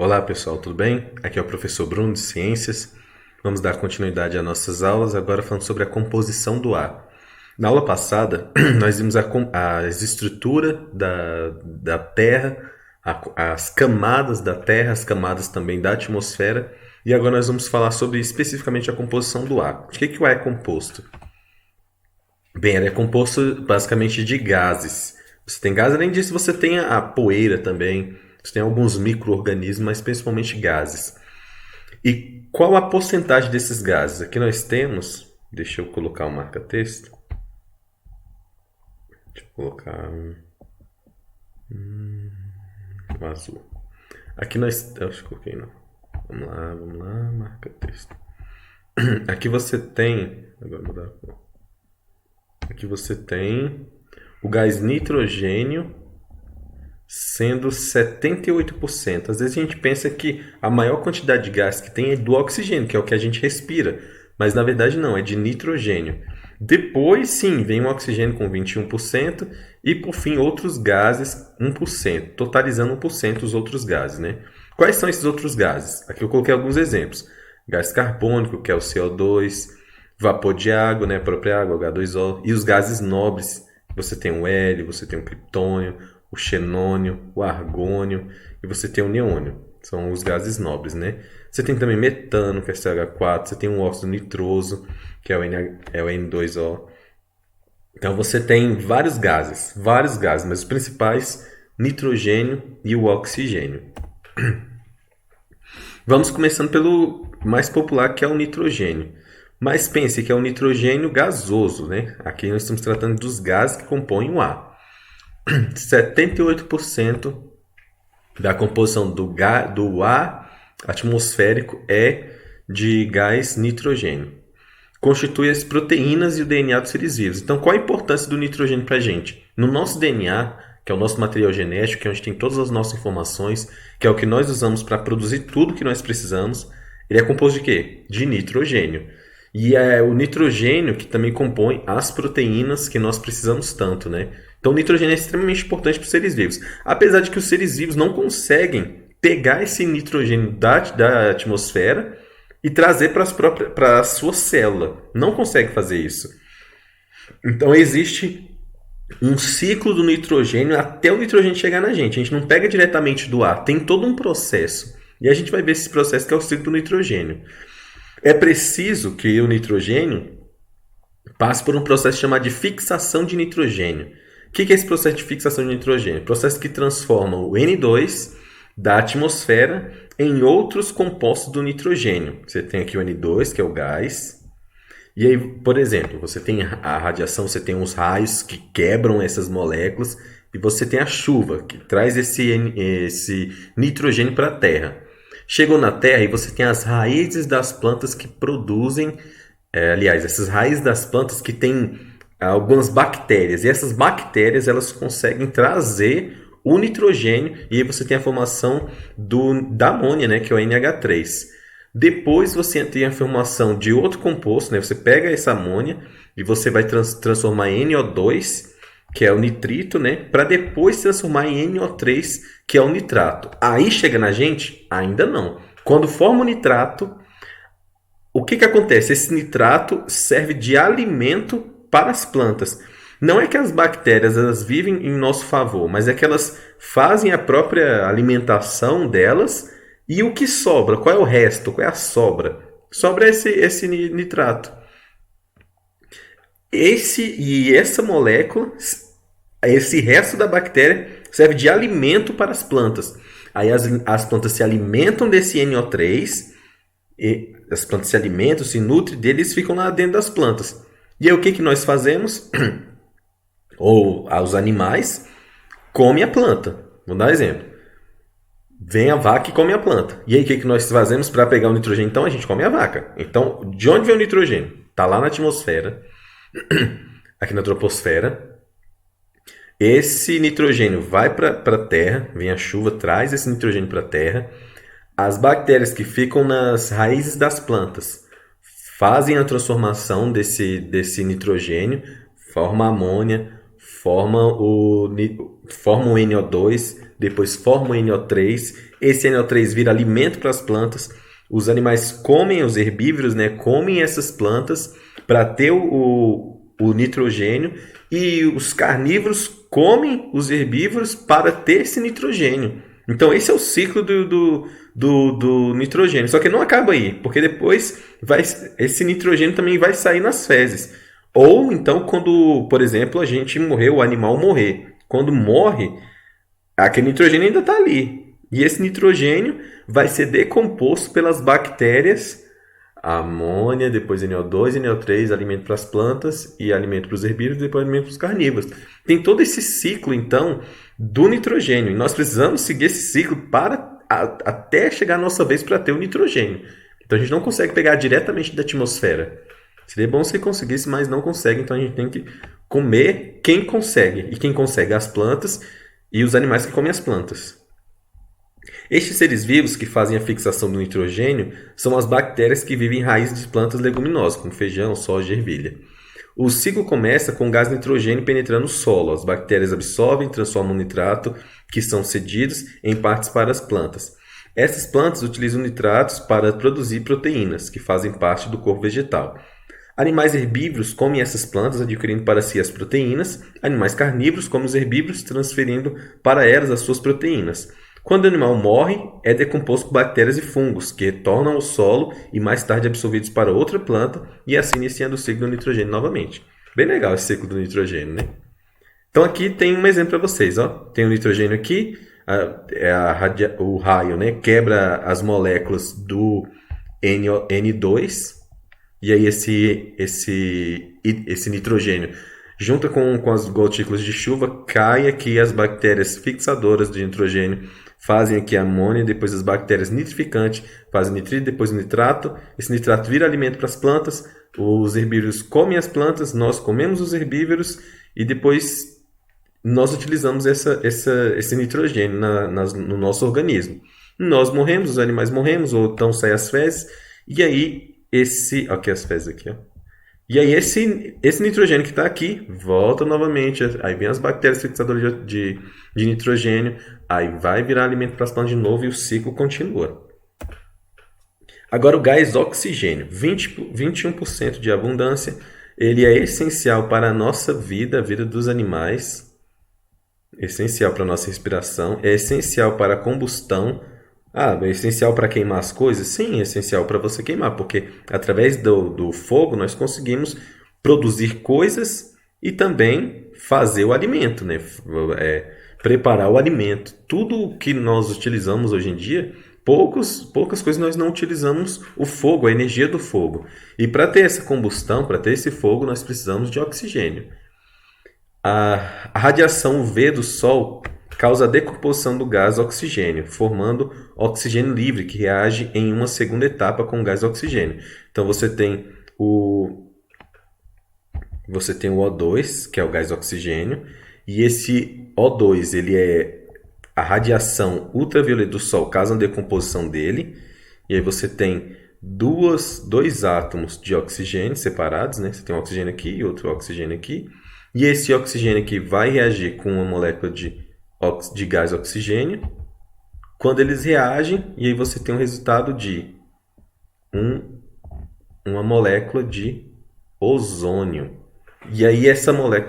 Olá pessoal, tudo bem? Aqui é o professor Bruno de Ciências. Vamos dar continuidade às nossas aulas, agora falando sobre a composição do ar. Na aula passada, nós vimos a estrutura da Terra, as camadas da Terra, as camadas também da atmosfera, e agora nós vamos falar sobre especificamente a composição do ar. De que o ar é composto? Bem, ele é composto basicamente de gases. Você tem gases, além disso, você tem a poeira também, você tem alguns micro-organismos, mas principalmente gases. E qual a porcentagem desses gases? Aqui nós temos, deixa eu colocar o marca-texto. Deixa eu colocar um azul. Aqui nós, eu acho que coloquei não. Vamos lá, marca-texto. Aqui você tem, agora mudar a cor. Aqui você tem o gás nitrogênio sendo 78%. Às vezes a gente pensa que a maior quantidade de gás que tem é do oxigênio, que é o que a gente respira. Mas na verdade não, é de nitrogênio. Depois sim, vem o oxigênio com 21% e por fim outros gases 1%, totalizando 1% os outros gases, né? Quais são esses outros gases? Aqui eu coloquei alguns exemplos. Gás carbônico, que é o CO2, vapor de água, né, a própria água, H2O, e os gases nobres. Você tem o hélio, você tem o criptônio, o xenônio, o argônio e você tem o neônio. São os gases nobres, né? Você tem também metano, que é CH4, você tem o óxido nitroso, que é o N2O. Então você tem vários gases, mas os principais, nitrogênio e o oxigênio. Vamos começando pelo mais popular, que é o nitrogênio. Mas pense que é o nitrogênio gasoso, né? Aqui nós estamos tratando dos gases que compõem o ar. 78% da composição do ar atmosférico é de gás nitrogênio. Constitui as proteínas e o DNA dos seres vivos. Então, qual a importância do nitrogênio para a gente? No nosso DNA, que é o nosso material genético, que é onde tem todas as nossas informações, que é o que nós usamos para produzir tudo que nós precisamos, ele é composto de quê? De nitrogênio. E é o nitrogênio que também compõe as proteínas que nós precisamos tanto, né? Então o nitrogênio é extremamente importante para os seres vivos. Apesar de que os seres vivos não conseguem pegar esse nitrogênio da atmosfera e trazer para a sua célula. Não consegue fazer isso. Então existe um ciclo do nitrogênio até o nitrogênio chegar na gente. A gente não pega diretamente do ar, tem todo um processo. E a gente vai ver esse processo que é o ciclo do nitrogênio. É preciso que o nitrogênio passe por um processo chamado de fixação de nitrogênio. O que é esse processo de fixação de nitrogênio? Processo que transforma o N2 da atmosfera em outros compostos do nitrogênio. Você tem aqui o N2, que é o gás. E aí, por exemplo, você tem a radiação, você tem os raios que quebram essas moléculas e você tem a chuva, que traz esse nitrogênio para a Terra. Chegou na Terra e você tem as raízes das plantas que produzem, essas raízes das plantas que têm algumas bactérias. E essas bactérias elas conseguem trazer o nitrogênio e aí você tem a formação da amônia, né, que é o NH3. Depois você tem a formação de outro composto, né? Você pega essa amônia e você vai transformar em NO2, que é o nitrito, né? Para depois transformar em NO3, que é o nitrato. Aí chega na gente? Ainda não. Quando forma o nitrato, o que acontece? Esse nitrato serve de alimento para as plantas. Não é que as bactérias elas vivem em nosso favor, mas é que elas fazem a própria alimentação delas e o que sobra? Qual é o resto? Qual é a sobra? Sobra esse nitrato. Essa molécula, esse resto da bactéria, serve de alimento para as plantas. Aí as plantas se alimentam desse NO3, e as plantas se alimentam, se nutrem deles e ficam lá dentro das plantas. E aí o que nós fazemos? Ou os animais comem a planta. Vou dar um exemplo. Vem a vaca e come a planta. E aí o que nós fazemos para pegar o nitrogênio? Então a gente come a vaca. Então, de onde vem o nitrogênio? Está lá na atmosfera, aqui na troposfera. Esse nitrogênio vai para a Terra, vem a chuva, traz esse nitrogênio para a Terra. As bactérias que ficam nas raízes das plantas fazem a transformação desse nitrogênio, forma amônia, forma o NO2, depois forma o NO3, esse NO3 vira alimento para as plantas, os animais comem, os herbívoros, né, comem essas plantas para ter o nitrogênio, e os carnívoros comem os herbívoros para ter esse nitrogênio. Então esse é o ciclo do nitrogênio. Só que não acaba aí, porque depois esse nitrogênio também vai sair nas fezes. Ou então quando, por exemplo, a gente morrer, o animal morrer. Quando morre, aquele nitrogênio ainda está ali. E esse nitrogênio vai ser decomposto pelas bactérias, amônia, depois NO2, NO3, alimento para as plantas e alimento para os herbívoros, depois alimento para os carnívoros. Tem todo esse ciclo, então, do nitrogênio. E nós precisamos seguir esse ciclo até chegar a nossa vez para ter o nitrogênio. Então a gente não consegue pegar diretamente da atmosfera. Seria bom se conseguisse, mas não consegue. Então a gente tem que comer quem consegue. E quem consegue? As plantas e os animais que comem as plantas. Estes seres vivos que fazem a fixação do nitrogênio são as bactérias que vivem em raízes de plantas leguminosas, como feijão, soja e ervilha. O ciclo começa com o gás nitrogênio penetrando o solo. As bactérias absorvem e transformam o nitrato, que são cedidos, em partes para as plantas. Essas plantas utilizam nitratos para produzir proteínas, que fazem parte do corpo vegetal. Animais herbívoros comem essas plantas, adquirindo para si as proteínas. Animais carnívoros comem os herbívoros, transferindo para elas as suas proteínas. Quando o animal morre, é decomposto por bactérias e fungos, que retornam ao solo e mais tarde absorvidos para outra planta, e assim iniciando o ciclo do nitrogênio novamente. Bem legal esse ciclo do nitrogênio, né? Então aqui tem um exemplo para vocês. Ó. Tem o nitrogênio aqui, o raio, né, quebra as moléculas do N2, e aí esse nitrogênio junta com as gotículas de chuva, cai aqui as bactérias fixadoras de nitrogênio, fazem aqui a amônia, depois as bactérias nitrificantes fazem nitrito, depois o nitrato. Esse nitrato vira alimento para as plantas, os herbívoros comem as plantas, nós comemos os herbívoros e depois nós utilizamos esse nitrogênio no nosso organismo. Nós morremos, os animais morremos, ou então saem as fezes, e aí aqui as fezes aqui, ó. E aí esse nitrogênio que está aqui volta novamente, aí vem as bactérias fixadoras de nitrogênio, aí vai virar alimento para as plantas de novo e o ciclo continua. Agora o gás oxigênio, 21% de abundância, ele é essencial para a nossa vida, a vida dos animais, essencial para a nossa respiração, é essencial para a combustão. É essencial para queimar as coisas? Sim, é essencial para você queimar, porque através do fogo nós conseguimos produzir coisas e também fazer o alimento, né? Preparar o alimento. Tudo que nós utilizamos hoje em dia, poucas coisas nós não utilizamos o fogo, a energia do fogo. E para ter essa combustão, para ter esse fogo, nós precisamos de oxigênio. A radiação UV do Sol causa a decomposição do gás oxigênio, formando oxigênio livre, que reage em uma segunda etapa com o gás oxigênio. Então você tem o O2, que é o gás oxigênio, e esse O2, ele é a radiação ultravioleta do Sol, causa a decomposição dele, e aí você tem dois átomos de oxigênio separados, né? Você tem um oxigênio aqui e outro oxigênio aqui, e esse oxigênio aqui vai reagir com uma molécula de gás oxigênio. Quando eles reagem, e aí você tem um resultado de uma molécula de ozônio. E aí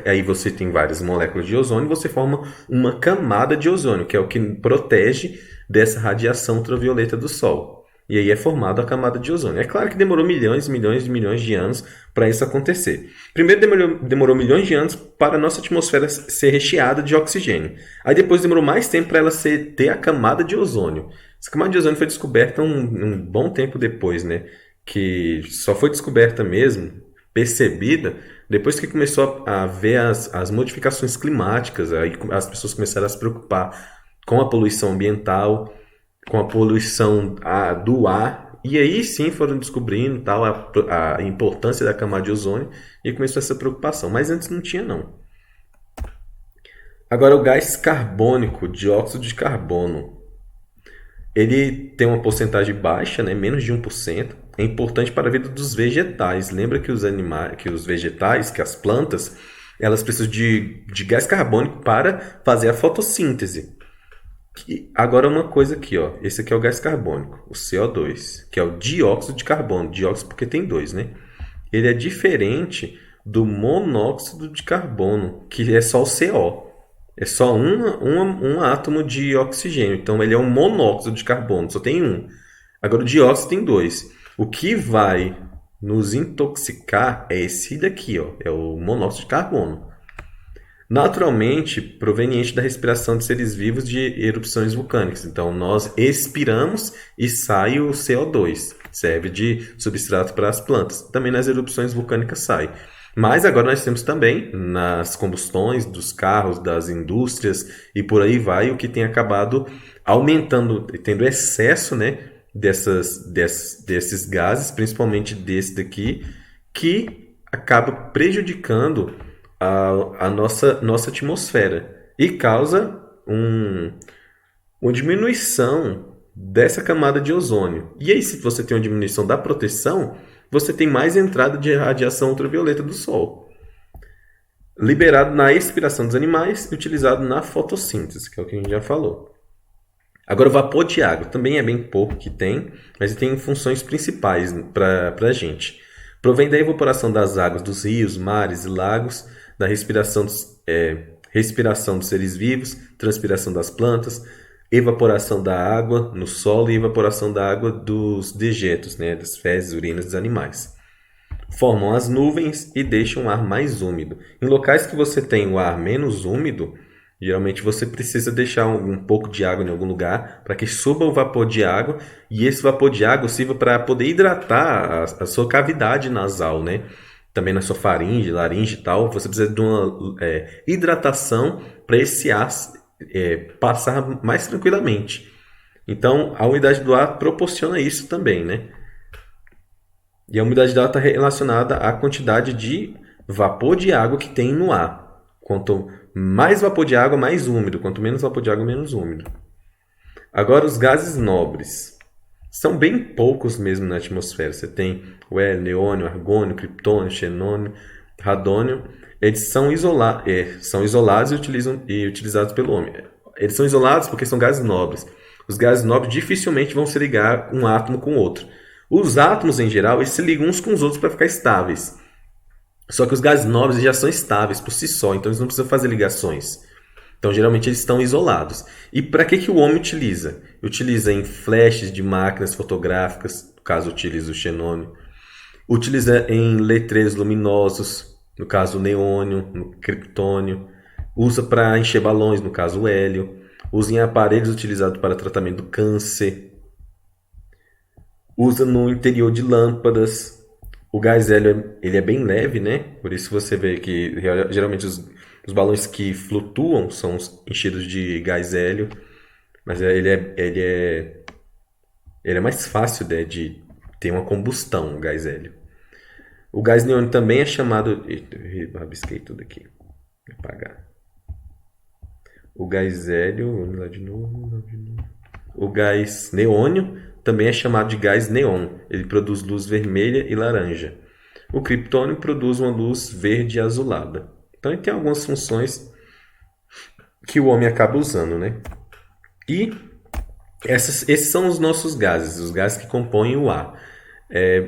aí você tem várias moléculas de ozônio, você forma uma camada de ozônio, que é o que protege dessa radiação ultravioleta do Sol. E aí é formada a camada de ozônio. É claro que demorou milhões de anos para isso acontecer. Primeiro demorou milhões de anos para a nossa atmosfera ser recheada de oxigênio. Aí depois demorou mais tempo para ela ter a camada de ozônio. Essa camada de ozônio foi descoberta um bom tempo depois, né? Que só foi descoberta mesmo, percebida, depois que começou a ver as modificações climáticas. Aí as pessoas começaram a se preocupar com a poluição ambiental, com a poluição do ar, e aí sim foram descobrindo tal, a importância da camada de ozônio e começou essa preocupação, mas antes não tinha não. Agora o gás carbônico, dióxido de carbono, ele tem uma porcentagem baixa, né, menos de 1%, é importante para a vida dos vegetais. Lembra que os vegetais, que as plantas, elas precisam de gás carbônico para fazer a fotossíntese. Agora uma coisa aqui, ó. Esse aqui é o gás carbônico, o CO2, que é o dióxido de carbono. Dióxido porque tem dois, né? Ele é diferente do monóxido de carbono, que é só o CO. É só um átomo de oxigênio. Então ele é um monóxido de carbono, só tem um. Agora o dióxido tem dois. O que vai nos intoxicar é esse daqui, ó. É o monóxido de carbono. Naturalmente proveniente da respiração de seres vivos de erupções vulcânicas. Então, nós expiramos e sai o CO2, serve de substrato para as plantas. Também nas erupções vulcânicas sai. Mas agora nós temos também nas combustões dos carros, das indústrias e por aí vai, o que tem acabado aumentando, tendo excesso, né, desses gases, principalmente desse daqui, que acaba prejudicando a nossa atmosfera e causa uma diminuição dessa camada de ozônio. E aí, se você tem uma diminuição da proteção, você tem mais entrada de radiação ultravioleta do Sol, liberado na expiração dos animais e utilizado na fotossíntese, que é o que a gente já falou. Agora, o vapor de água também é bem pouco que tem, mas tem funções principais para a gente. Provém da evaporação das águas dos rios, mares e lagos, da respiração dos seres vivos, transpiração das plantas, evaporação da água no solo e evaporação da água dos dejetos, né, das fezes, urinas dos animais. Formam as nuvens e deixam o ar mais úmido. Em locais que você tem o ar menos úmido, geralmente você precisa deixar um pouco de água em algum lugar para que suba o vapor de água e esse vapor de água sirva para poder hidratar a sua cavidade nasal, né? Também na sua faringe, laringe e tal, você precisa de uma hidratação para esse ar passar mais tranquilamente. Então, a umidade do ar proporciona isso também, né? E a umidade do ar está relacionada à quantidade de vapor de água que tem no ar. Quanto mais vapor de água, mais úmido. Quanto menos vapor de água, menos úmido. Agora, os gases nobres. São bem poucos mesmo na atmosfera. Você tem o hélio, neônio, argônio, criptônio, xenônio, radônio. Eles são isolados e utilizados pelo homem. Eles são isolados porque são gases nobres. Os gases nobres dificilmente vão se ligar um átomo com o outro. Os átomos, em geral, eles se ligam uns com os outros para ficar estáveis. Só que os gases nobres já são estáveis por si só, então eles não precisam fazer ligações. Então, geralmente, eles estão isolados. E para que o homem utiliza? Utiliza em flashes de máquinas fotográficas, no caso, utiliza o xenônio. Utiliza em letreiros luminosos, no caso, o neônio, no criptônio. Usa para encher balões, no caso, o hélio. Usa em aparelhos utilizados para tratamento do câncer. Usa no interior de lâmpadas. O gás hélio ele é bem leve, né? Por isso você vê que geralmente os balões que flutuam são enchidos de gás hélio. Mas ele é mais fácil, né, de ter uma combustão, o gás hélio. O gás neônio também é chamado... Eita, eu rabisquei tudo aqui. Vou apagar. O gás hélio... Vamos lá de novo. O gás neônio também é chamado de gás neon. Ele produz luz vermelha e laranja. O criptônio produz uma luz verde e azulada. Então, ele tem algumas funções que o homem acaba usando, né? E esses são os nossos gases, os gases que compõem o ar.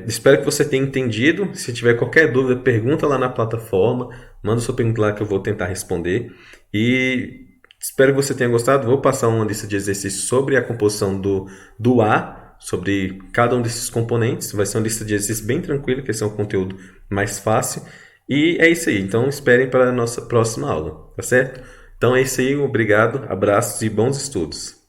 Espero que você tenha entendido. Se tiver qualquer dúvida, pergunta lá na plataforma. Manda sua pergunta lá que eu vou tentar responder. E espero que você tenha gostado. Vou passar uma lista de exercícios sobre a composição do ar, sobre cada um desses componentes. Vai ser uma lista de exercícios bem tranquila, que esse é um conteúdo mais fácil. E é isso aí. Então esperem para a nossa próxima aula, tá certo? Então é isso aí. Obrigado, abraços e bons estudos.